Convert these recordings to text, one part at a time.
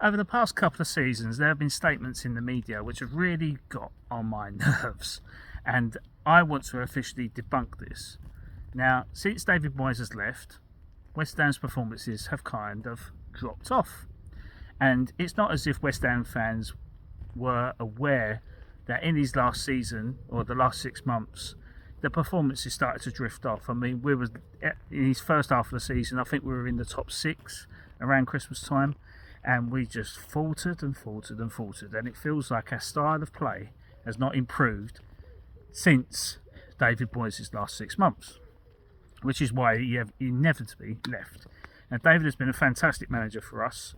Over the past couple of seasons, there have been statements in the media which have really got on my nerves, and I want to officially debunk this. Now, since David Moyes has left, West Ham's performances have kind of dropped off. And it's not as if West Ham fans were aware that in his last season, or the last 6 months, the performances started to drift off. I mean, we were in his first half of the season, I think we were in the top 6 around Christmas time, and we just faltered and faltered and faltered. And it feels like our style of play has not improved since David Moyes' last 6 months, which is why he inevitably left. Now, David has been a fantastic manager for us,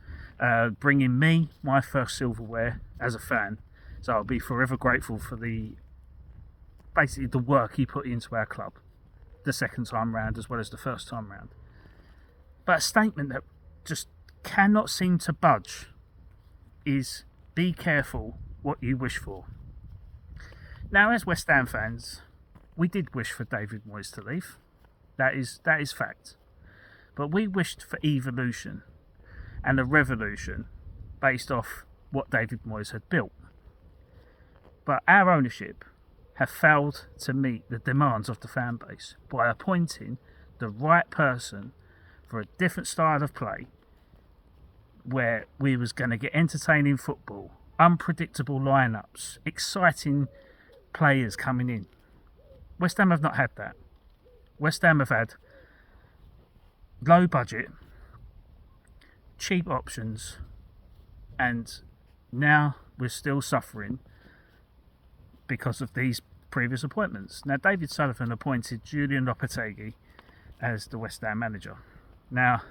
bringing me my first silverware as a fan. So I'll be forever grateful for basically the work he put into our club the second time round as well as the first time round. But a statement that just cannot seem to budge is, be careful what you wish for. Now, as West Ham fans, we did wish for David Moyes to leave. That is fact. But we wished for evolution and a revolution based off what David Moyes had built. But our ownership have failed to meet the demands of the fan base by appointing the right person for a different style of play, where we was going to get entertaining football, unpredictable lineups, exciting players coming in. West Ham have not had that. West Ham have had low budget, cheap options, and now we're still suffering because of these previous appointments. Now, David Sullivan appointed Julian Lopetegui as the West Ham manager. Now,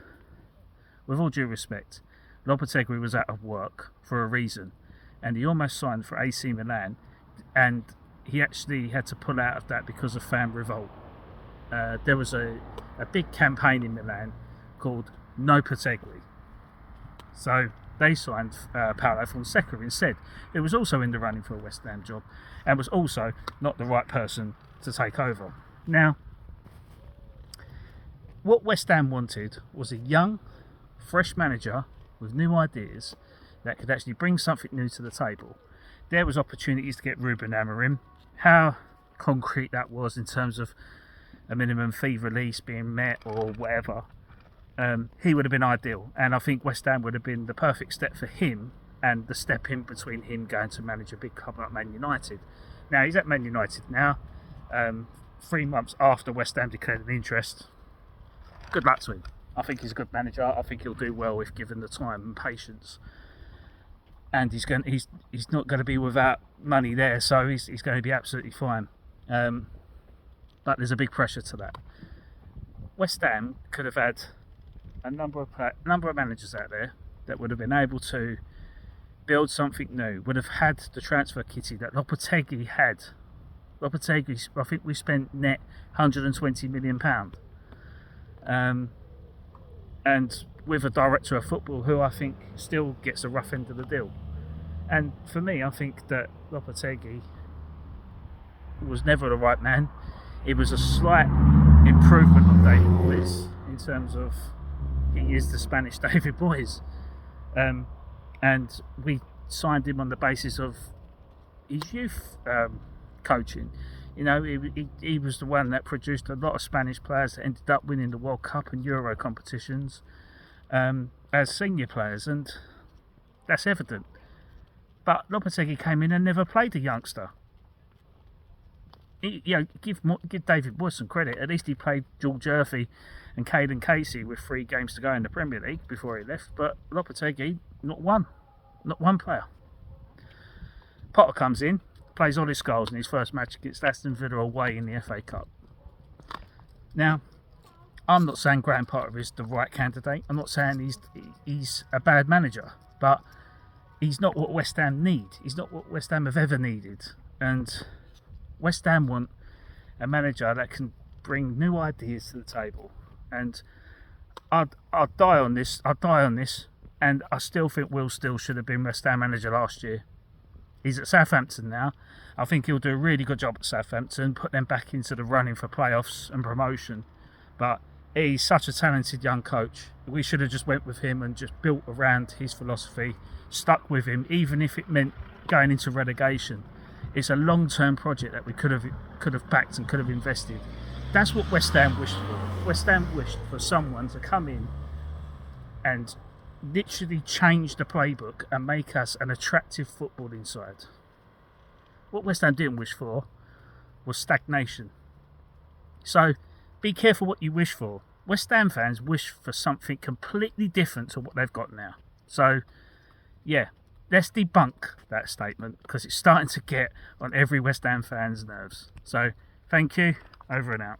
with all due respect, Lopetegui was out of work for a reason, and he almost signed for AC Milan, and he actually had to pull out of that because of fan revolt. There was a big campaign in Milan called No Lopetegui. So they signed Paulo Fonseca instead, who was also in the running for a West Ham job and was also not the right person to take over. Now, what West Ham wanted was a young, fresh manager with new ideas that could actually bring something new to the table. There was opportunities to get Ruben Amorim. How concrete that was in terms of a minimum fee release being met or whatever, he would have been ideal, and I think West Ham would have been the perfect step for him, and the step in between him going to manage a big club like Man United. Now, he's at Man United now, 3 months after West Ham declared an interest. Good luck to him. I think he's a good manager. I think he'll do well if given the time and patience, and he's not going to be without money there, so he's going to be absolutely fine. But there's a big pressure to that. West Ham could have had a number of managers out there that would have been able to build something new, would have had the transfer kitty that Lopetegui had. Lopetegui, I think we spent net £120 million. And with a director of football who I think still gets a rough end of the deal. And for me, I think that Lopetegui was never the right man. It was a slight improvement on David Moyes in terms of he is the Spanish David Moyes. And we signed him on the basis of his youth coaching. You know, he was the one that produced a lot of Spanish players that ended up winning the World Cup and Euro competitions as senior players, and that's evident. But Lopetegui came in and never played a youngster. Give David Moyes some credit. At least he played George Murphy and Caden Casey with 3 games to go in the Premier League before he left. But Lopetegui, not one player. Potter comes in, plays all his goals in his first match against Aston Villa away in the FA Cup. Now, I'm not saying Graham Potter is the right candidate. I'm not saying he's a bad manager, but he's not what West Ham need. He's not what West Ham have ever needed. And West Ham want a manager that can bring new ideas to the table. And I'll die on this. And I still think Will Steele should have been West Ham manager last year. He's at Southampton now. I think he'll do a really good job at Southampton, put them back into the running for playoffs and promotion. But He's such a talented young coach. We should have just went with him and just built around his philosophy, stuck with him, even if it meant going into relegation. It's a long-term project that we could have backed and could have invested. That's what West Ham wished for. West Ham wished for someone to come in and literally change the playbook and make us an attractive footballing side. What West Ham didn't wish for was stagnation. So be careful what you wish for. West Ham fans wish for something completely different to what they've got now. So, yeah, let's debunk that statement because it's starting to get on every West Ham fan's nerves. So, thank you. Over and out.